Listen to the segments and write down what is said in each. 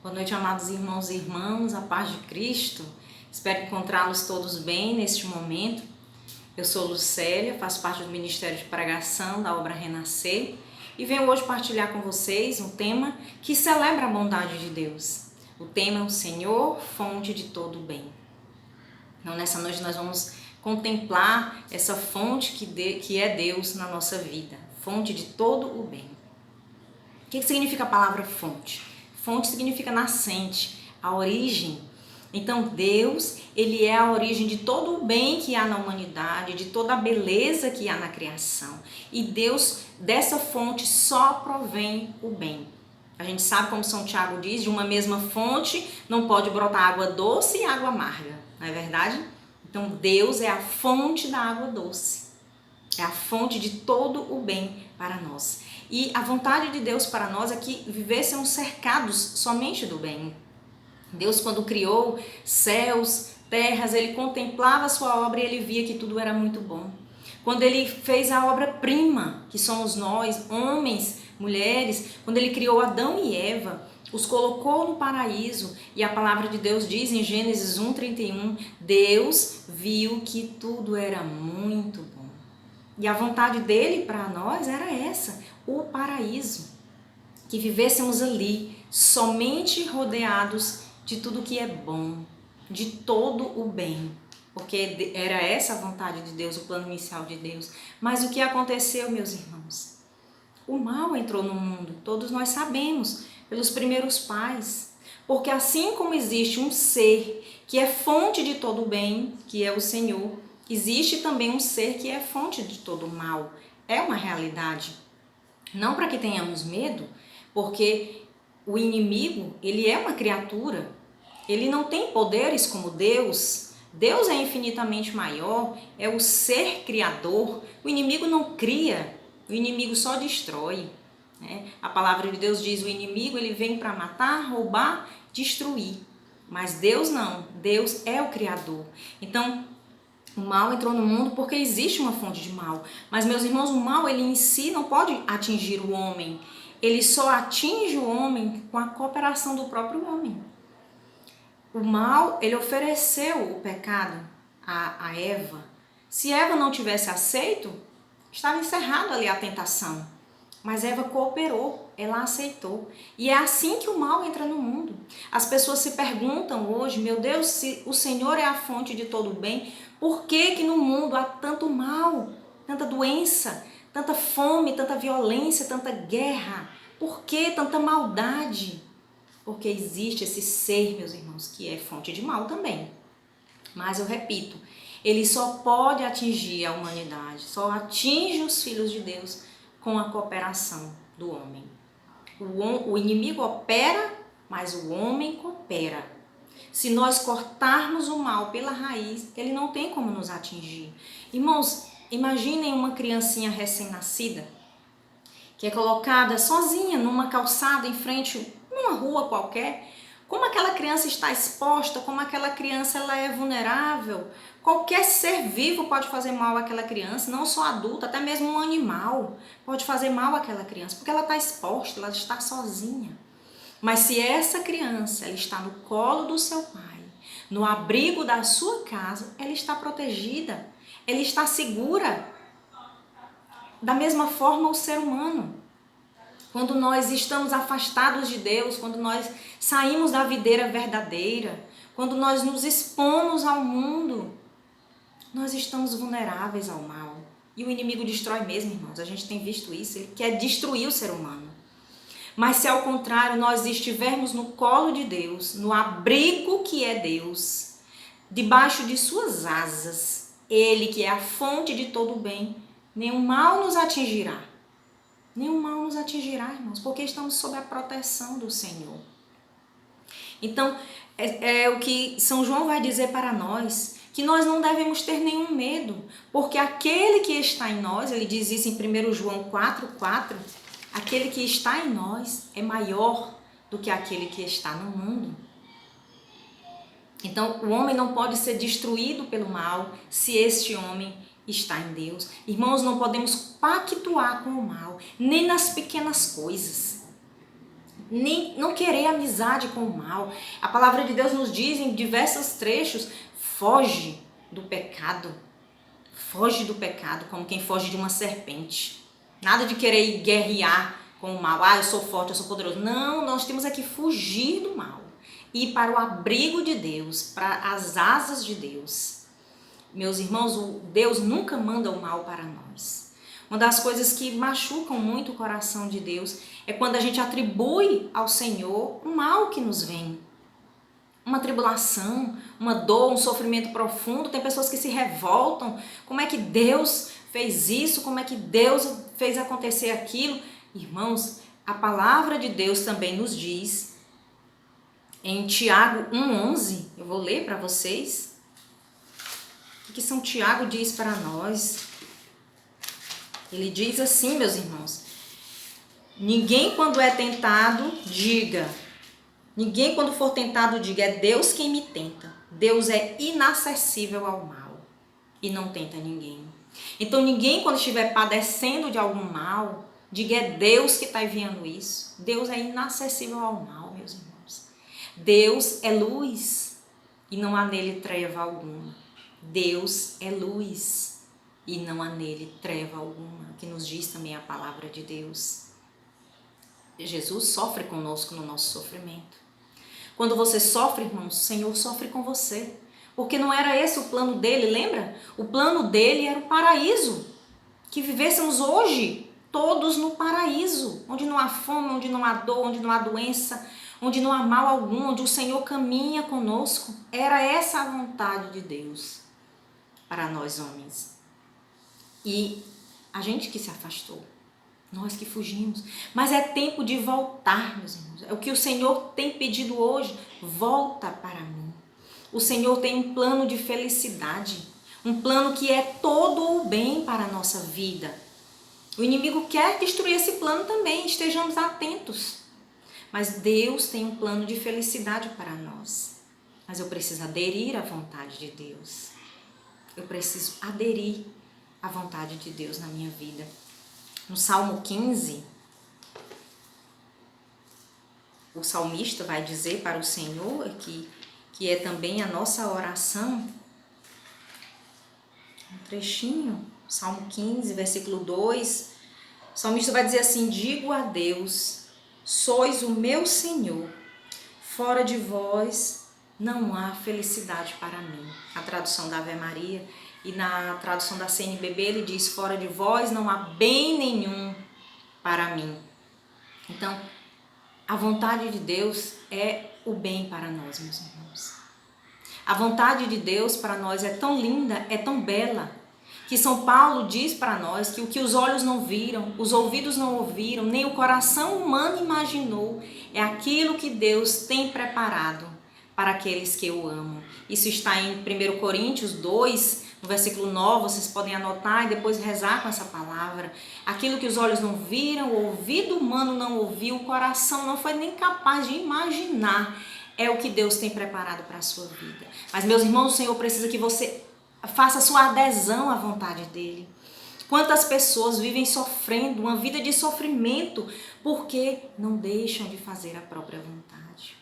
Boa noite, amados irmãos e irmãs, a paz de Cristo. Espero encontrá-los todos bem neste momento. Eu sou Lucélia, faço parte do Ministério de Pregação da obra Renascer e venho hoje partilhar com vocês um tema que celebra a bondade de Deus. O tema é o Senhor, fonte de todo o bem. Então, nessa noite nós vamos contemplar essa fonte que é Deus na nossa vida, fonte de todo o bem. O que significa a palavra fonte? Fonte significa nascente, a origem. Então Deus, Ele é a origem de todo o bem que há na humanidade, de toda a beleza que há na criação. E Deus, dessa fonte, só provém o bem. A gente sabe, como São Tiago diz, de uma mesma fonte não pode brotar água doce e água amarga, não é verdade? Então Deus é a fonte da água doce, é a fonte de todo o bem para nós. E a vontade de Deus para nós é que vivêssemos cercados somente do bem. Deus, quando criou céus, terras, Ele contemplava a sua obra e Ele via que tudo era muito bom. Quando Ele fez a obra-prima, que somos nós, homens, mulheres, quando Ele criou Adão e Eva, os colocou no paraíso, e a palavra de Deus diz em Gênesis 1:31, Deus viu que tudo era muito bom. E a vontade dele para nós era essa, o paraíso, que vivêssemos ali, somente rodeados de tudo que é bom, de todo o bem, porque era essa a vontade de Deus, o plano inicial de Deus. Mas o que aconteceu, meus irmãos? O mal entrou no mundo, todos nós sabemos, pelos primeiros pais, porque assim como existe um ser que é fonte de todo o bem, que é o Senhor, existe também um ser que é fonte de todo o mal. É uma realidade. Não para que tenhamos medo, porque o inimigo, ele é uma criatura, ele não tem poderes como Deus. Deus é infinitamente maior, é o ser criador. O inimigo não cria, o inimigo só destrói. Né? A palavra de Deus diz, o inimigo ele vem para matar, roubar, destruir. Mas Deus não, Deus é o criador. Então, o mal entrou no mundo porque existe uma fonte de mal. Mas, meus irmãos, o mal ele em si não pode atingir o homem. Ele só atinge o homem com a cooperação do próprio homem. O mal, ele ofereceu o pecado a Eva. Se Eva não tivesse aceito, estava encerrado ali a tentação. Mas Eva cooperou, ela aceitou. E é assim que o mal entra no mundo. As pessoas se perguntam hoje, meu Deus, se o Senhor é a fonte de todo o bem, por que no mundo há tanto mal, tanta doença, tanta fome, tanta violência, tanta guerra? Por que tanta maldade? Porque existe esse ser, meus irmãos, que é fonte de mal também. Mas eu repito, ele só pode atingir a humanidade, só atinge os filhos de Deus com a cooperação do homem. O inimigo opera, mas o homem coopera. Se nós cortarmos o mal pela raiz, ele não tem como nos atingir. Irmãos, imaginem uma criancinha recém-nascida que é colocada sozinha numa calçada em frente a uma rua qualquer. Como aquela criança está exposta, como aquela criança ela é vulnerável. Qualquer ser vivo pode fazer mal àquela criança, não só adulto, até mesmo um animal pode fazer mal àquela criança, porque ela está exposta, ela está sozinha. Mas se essa criança ela está no colo do seu pai, no abrigo da sua casa, ela está protegida, ela está segura. Da mesma forma o ser humano. Quando nós estamos afastados de Deus, quando nós saímos da videira verdadeira, quando nós nos expomos ao mundo, nós estamos vulneráveis ao mal. E o inimigo destrói mesmo, irmãos. A gente tem visto isso, ele quer destruir o ser humano. Mas se ao contrário nós estivermos no colo de Deus, no abrigo que é Deus, debaixo de suas asas, Ele que é a fonte de todo o bem, nenhum mal nos atingirá. Nenhum mal nos atingirá, irmãos, porque estamos sob a proteção do Senhor. Então, é o que São João vai dizer para nós, que nós não devemos ter nenhum medo, porque aquele que está em nós, ele diz isso em 1 João 4:4, aquele que está em nós é maior do que aquele que está no mundo. Então, o homem não pode ser destruído pelo mal se este homem está em Deus. Irmãos, não podemos pactuar com o mal, nem nas pequenas coisas. nem não querer amizade com o mal. A palavra de Deus nos diz em diversos trechos, foge do pecado. Foge do pecado como quem foge de uma serpente. Nada de querer guerrear com o mal. Ah, eu sou forte, eu sou poderoso. Não, nós temos que fugir do mal. Ir para o abrigo de Deus, para as asas de Deus. Meus irmãos, Deus nunca manda o mal para nós. Uma das coisas que machucam muito o coração de Deus é quando a gente atribui ao Senhor o mal que nos vem. Uma tribulação, uma dor, um sofrimento profundo. Tem pessoas que se revoltam. Como é que Deus fez isso? Como é que Deus fez acontecer aquilo? Irmãos, a palavra de Deus também nos diz, em Tiago 1,11, eu vou ler para vocês, o que São Tiago diz para nós. Ele diz assim, meus irmãos, ninguém quando for tentado, diga, é Deus quem me tenta. Deus é inacessível ao mal e não tenta ninguém. Então ninguém quando estiver padecendo de algum mal, diga, é Deus que está enviando isso. Deus é inacessível ao mal, meus irmãos. Deus é luz e não há nele treva alguma. Deus é luz e não há nele treva alguma, que nos diz também a palavra de Deus. Jesus sofre conosco no nosso sofrimento. Quando você sofre, irmãos, o Senhor sofre com você. Porque não era esse o plano dele, lembra? O plano dele era o paraíso. Que vivêssemos hoje todos no paraíso. Onde não há fome, onde não há dor, onde não há doença, onde não há mal algum, onde o Senhor caminha conosco. Era essa a vontade de Deus para nós homens. E a gente que se afastou. Nós que fugimos. Mas é tempo de voltar, meus irmãos. É o que o Senhor tem pedido hoje. Volta para mim. O Senhor tem um plano de felicidade. Um plano que é todo o bem para a nossa vida. O inimigo quer destruir esse plano também. Estejamos atentos. Mas Deus tem um plano de felicidade para nós. Mas eu preciso aderir à vontade de Deus. Eu preciso aderir à vontade de Deus na minha vida. No Salmo 15, o salmista vai dizer para o Senhor, que é também a nossa oração, um trechinho, Salmo 15, versículo 2, o salmista vai dizer assim, digo a Deus, sois o meu Senhor, fora de vós não há felicidade para mim. A tradução da Ave Maria. E na tradução da CNBB ele diz, fora de vós não há bem nenhum para mim. Então, a vontade de Deus é o bem para nós, meus irmãos. A vontade de Deus para nós é tão linda, é tão bela, que São Paulo diz para nós que o que os olhos não viram, os ouvidos não ouviram, nem o coração humano imaginou, é aquilo que Deus tem preparado para aqueles que o amam. Isso está em 1 Coríntios 2, no versículo 9, vocês podem anotar e depois rezar com essa palavra. Aquilo que os olhos não viram, o ouvido humano não ouviu, o coração não foi nem capaz de imaginar, é o que Deus tem preparado para a sua vida. Mas, meus irmãos, o Senhor precisa que você faça a sua adesão à vontade dEle. Quantas pessoas vivem sofrendo, uma vida de sofrimento, porque não deixam de fazer a própria vontade.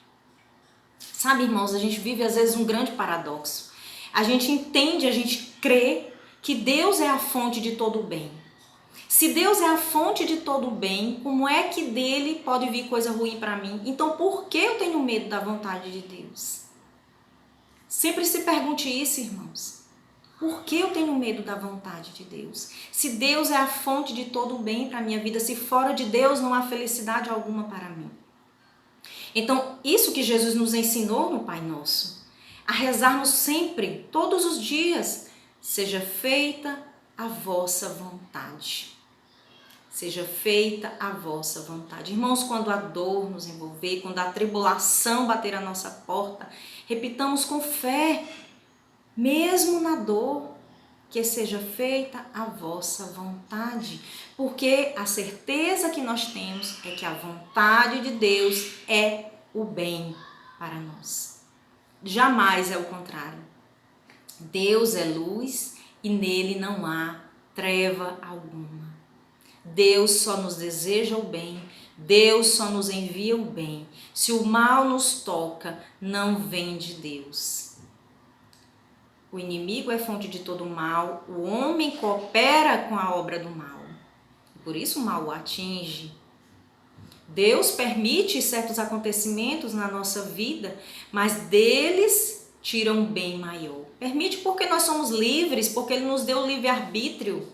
Sabe, irmãos, a gente vive às vezes um grande paradoxo. A gente entende, a gente crê que Deus é a fonte de todo o bem. Se Deus é a fonte de todo o bem, como é que dele pode vir coisa ruim para mim? Então, por que eu tenho medo da vontade de Deus? Sempre se pergunte isso, irmãos. Por que eu tenho medo da vontade de Deus? Se Deus é a fonte de todo o bem para a minha vida, se fora de Deus não há felicidade alguma para mim. Então, isso que Jesus nos ensinou no Pai Nosso, a rezarmos sempre, todos os dias, seja feita a vossa vontade. Seja feita a vossa vontade. Irmãos, quando a dor nos envolver, quando a tribulação bater a nossa porta, repitamos com fé, mesmo na dor, que seja feita a vossa vontade. Porque a certeza que nós temos é que a vontade de Deus é o bem para nós. Jamais é o contrário. Deus é luz e nele não há treva alguma. Deus só nos deseja o bem, Deus só nos envia o bem. Se o mal nos toca, não vem de Deus. O inimigo é fonte de todo mal, o homem coopera com a obra do mal. Por isso o mal o atinge. Deus permite certos acontecimentos na nossa vida, mas deles tira um bem maior. Permite porque nós somos livres, porque Ele nos deu o livre-arbítrio.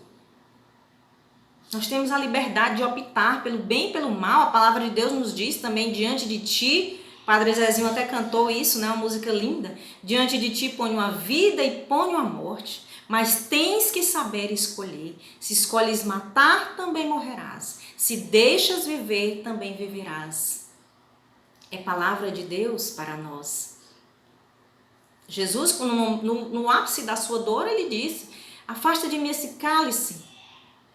Nós temos a liberdade de optar pelo bem e pelo mal. A palavra de Deus nos diz também, diante de ti, Padre Zezinho até cantou isso, né? Uma música linda. Diante de ti ponho a vida e ponho a morte, mas tens que saber escolher. Se escolhes matar, também morrerás. Se deixas viver, também viverás. É palavra de Deus para nós. Jesus, no ápice da sua dor, ele disse: afasta de mim esse cálice,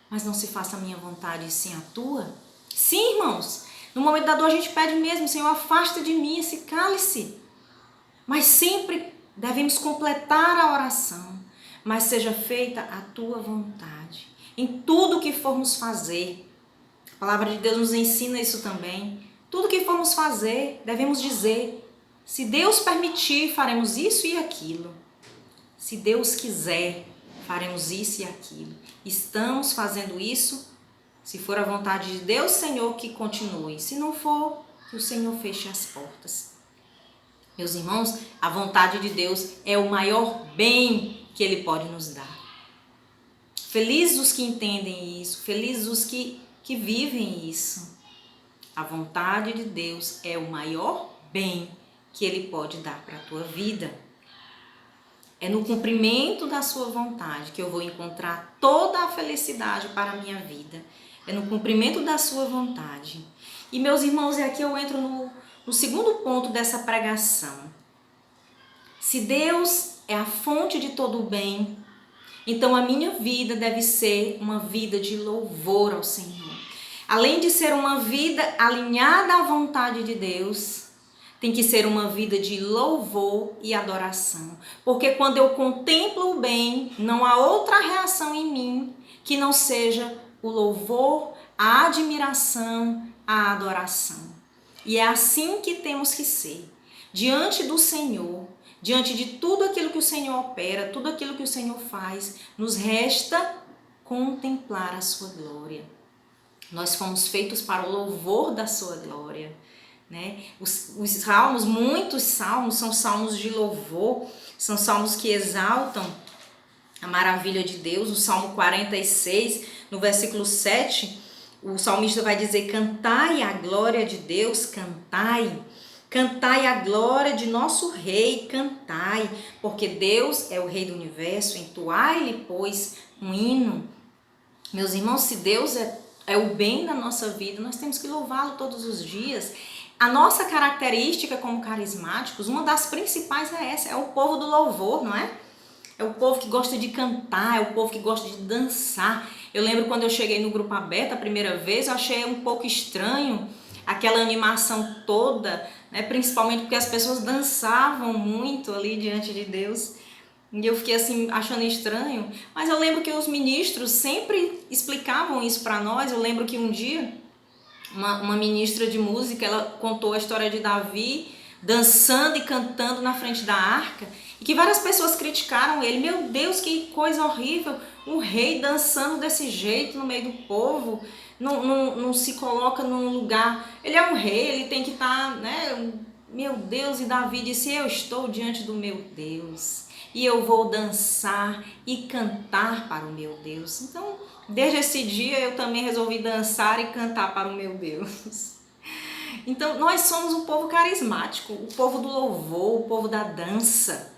mas não se faça a minha vontade, e sim a tua. Sim, irmãos, no momento da dor a gente pede mesmo: Senhor, afasta de mim esse cálice. Mas sempre devemos completar a oração: mas seja feita a tua vontade. Em tudo que formos fazer, a palavra de Deus nos ensina isso também. Tudo que formos fazer, devemos dizer: se Deus permitir, faremos isso e aquilo. Se Deus quiser, faremos isso e aquilo. Estamos fazendo isso. Se for a vontade de Deus, Senhor, que continue. Se não for, que o Senhor feche as portas. Meus irmãos, a vontade de Deus é o maior bem que Ele pode nos dar. Felizes os que entendem isso, felizes os que vivem isso. A vontade de Deus é o maior bem que Ele pode dar para a tua vida. É no cumprimento da sua vontade que eu vou encontrar toda a felicidade para a minha vida. É no cumprimento da sua vontade. E, meus irmãos, aqui eu entro no segundo ponto dessa pregação. Se Deus é a fonte de todo o bem, então a minha vida deve ser uma vida de louvor ao Senhor. Além de ser uma vida alinhada à vontade de Deus, tem que ser uma vida de louvor e adoração. Porque quando eu contemplo o bem, não há outra reação em mim que não seja o louvor, a admiração, a adoração. E é assim que temos que ser. Diante do Senhor, diante de tudo aquilo que o Senhor opera, tudo aquilo que o Senhor faz, nos resta contemplar a sua glória. Nós fomos feitos para o louvor da sua glória. Né? Os salmos, muitos salmos, são salmos de louvor, são salmos que exaltam a maravilha de Deus. O Salmo 46, no versículo 7, o salmista vai dizer: cantai a glória de Deus, cantai. Cantai a glória de nosso Rei, cantai, porque Deus é o Rei do Universo, entoai-lhe, pois, um hino. Meus irmãos, se Deus é o bem da nossa vida, nós temos que louvá-lo todos os dias. A nossa característica como carismáticos, uma das principais é essa, é o povo do louvor, não é? É o povo que gosta de cantar, é o povo que gosta de dançar. Eu lembro quando eu cheguei no Grupo Aberto a primeira vez, eu achei um pouco estranho aquela animação toda, né? Principalmente porque as pessoas dançavam muito ali diante de Deus. E eu fiquei assim, achando estranho. Mas eu lembro que os ministros sempre explicavam isso para nós. Eu lembro que um dia, uma ministra de música, ela contou a história de Davi dançando e cantando na frente da arca. E que várias pessoas criticaram ele. Meu Deus, que coisa horrível. Um rei dançando desse jeito no meio do povo. Não se coloca num lugar. Ele é um rei, ele tem que estar, né? Meu Deus, e Davi disse: eu estou diante do meu Deus e eu vou dançar e cantar para o meu Deus. Então, desde esse dia eu também resolvi dançar e cantar para o meu Deus. Então, nós somos um povo carismático, o povo do louvor, o povo da dança.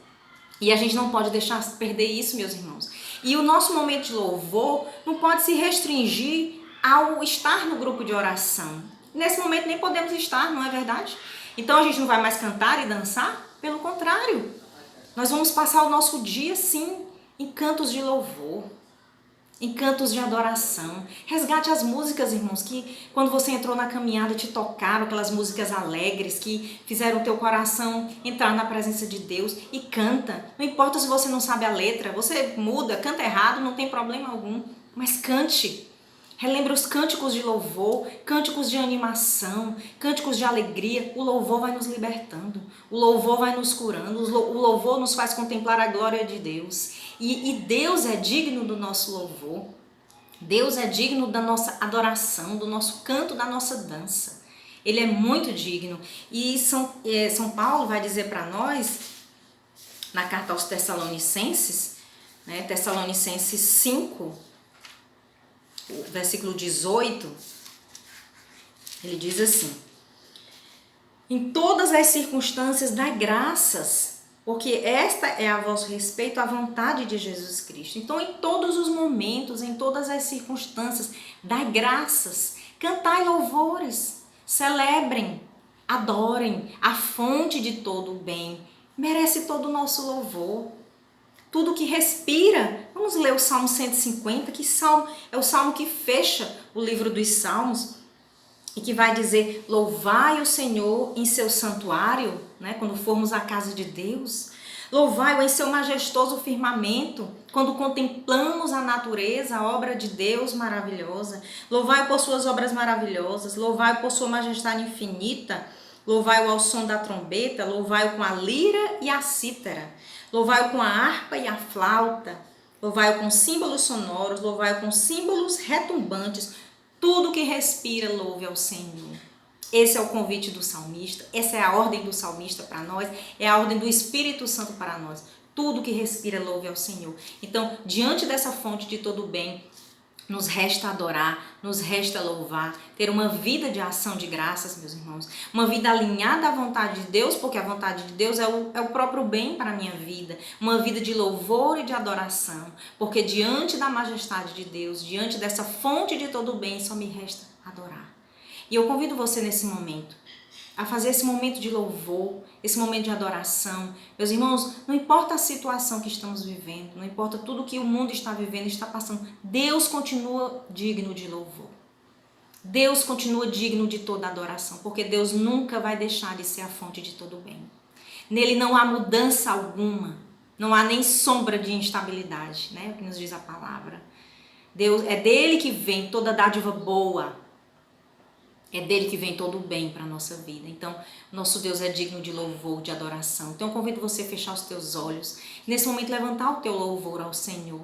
E a gente não pode deixar perder isso, meus irmãos. E o nosso momento de louvor não pode se restringir ao estar no grupo de oração. Nesse momento nem podemos estar, não é verdade? Então a gente não vai mais cantar e dançar? Pelo contrário, nós vamos passar o nosso dia, sim, em cantos de louvor, em cantos de adoração. Resgate as músicas, irmãos, que quando você entrou na caminhada te tocaram, aquelas músicas alegres que fizeram o teu coração entrar na presença de Deus, e canta. Não importa se você não sabe a letra, você muda, canta errado, não tem problema algum, mas cante. Relembra os cânticos de louvor, cânticos de animação, cânticos de alegria. O louvor vai nos libertando, o louvor vai nos curando, o louvor nos faz contemplar a glória de Deus. E Deus é digno do nosso louvor. Deus é digno da nossa adoração, do nosso canto, da nossa dança. Ele é muito digno. E São Paulo vai dizer para nós, na carta aos Tessalonicenses, né, Tessalonicenses 5, versículo 18, ele diz assim: em todas as circunstâncias dai graças, porque esta é a vosso respeito a vontade de Jesus Cristo. Então, em todos os momentos, em todas as circunstâncias, dai graças, cantai louvores, celebrem, adorem a fonte de todo o bem. Merece todo o nosso louvor. Tudo que respira. Vamos ler o Salmo 150, que é o salmo que fecha o livro dos Salmos e que vai dizer: louvai o Senhor em seu santuário, né? Quando formos à casa de Deus. Louvai-o em seu majestoso firmamento, quando contemplamos a natureza, a obra de Deus maravilhosa. Louvai-o por suas obras maravilhosas, louvai-o por sua majestade infinita, louvai-o ao som da trombeta, louvai-o com a lira e a cítara, louvai-o com a harpa e a flauta, louvai-o com símbolos sonoros, louvai-o com símbolos retumbantes. Tudo que respira, louve ao Senhor. Esse é o convite do salmista, essa é a ordem do salmista para nós, é a ordem do Espírito Santo para nós. Tudo que respira, louve ao Senhor. Então, diante dessa fonte de todo bem, nos resta adorar, nos resta louvar, ter uma vida de ação de graças, meus irmãos. Uma vida alinhada à vontade de Deus, porque a vontade de Deus é o próprio bem para a minha vida. Uma vida de louvor e de adoração, porque diante da majestade de Deus, diante dessa fonte de todo bem, só me resta adorar. E eu convido você nesse momento a fazer esse momento de louvor, esse momento de adoração. Meus irmãos, não importa a situação que estamos vivendo, não importa tudo que o mundo está vivendo, está passando, Deus continua digno de louvor. Deus continua digno de toda adoração, porque Deus nunca vai deixar de ser a fonte de todo bem. Nele não há mudança alguma, não há nem sombra de instabilidade, né? O que nos diz a palavra. Deus, é dele que vem toda dádiva boa. É dele que vem todo o bem para a nossa vida. Então, nosso Deus é digno de louvor, de adoração. Então, eu convido você a fechar os teus olhos. Nesse momento, levantar o teu louvor ao Senhor.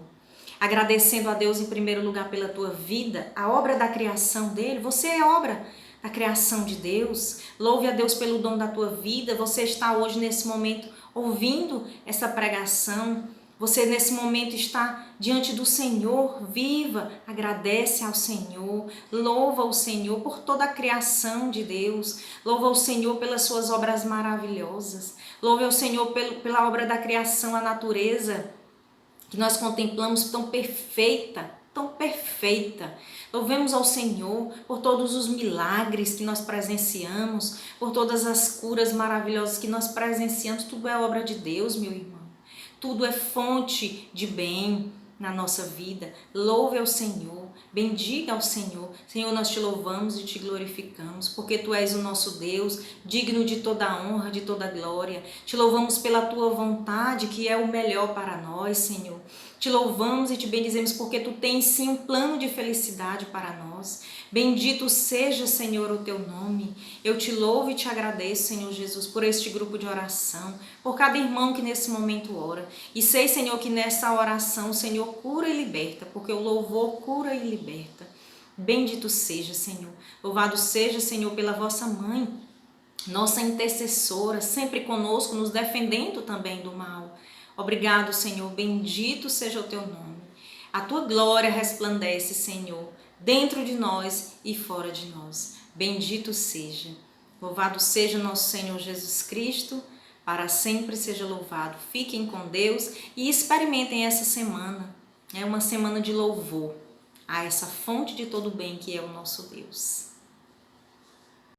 Agradecendo a Deus, em primeiro lugar, pela tua vida, a obra da criação dele. Você é obra da criação de Deus. Louve a Deus pelo dom da tua vida. Você está hoje, nesse momento, ouvindo essa pregação. Você nesse momento está diante do Senhor, viva, agradece ao Senhor, louva o Senhor por toda a criação de Deus, louva o Senhor pelas suas obras maravilhosas, louva o Senhor pela obra da criação, a natureza que nós contemplamos tão perfeita, tão perfeita. Louvemos ao Senhor por todos os milagres que nós presenciamos, por todas as curas maravilhosas que nós presenciamos. Tudo é obra de Deus, meu irmão. Tudo é fonte de bem na nossa vida. Louve ao Senhor, bendiga ao Senhor. Senhor, nós te louvamos e te glorificamos, porque Tu és o nosso Deus, digno de toda a honra, de toda a glória. Te louvamos pela Tua vontade, que é o melhor para nós, Senhor. Te louvamos e te bendizemos, porque Tu tens sim um plano de felicidade para nós. Bendito seja, Senhor, o Teu nome. Eu te louvo e te agradeço, Senhor Jesus, por este grupo de oração, por cada irmão que nesse momento ora. E sei, Senhor, que nessa oração o Senhor cura e liberta, porque o louvor cura e liberta. Bendito seja, Senhor. Louvado seja, Senhor, pela vossa mãe, nossa intercessora, sempre conosco, nos defendendo também do mal. Obrigado, Senhor. Bendito seja o Teu nome. A Tua glória resplandece, Senhor, dentro de nós e fora de nós. Bendito seja. Louvado seja nosso Senhor Jesus Cristo. Para sempre seja louvado. Fiquem com Deus e experimentem essa semana. É uma semana de louvor a essa fonte de todo bem que é o nosso Deus.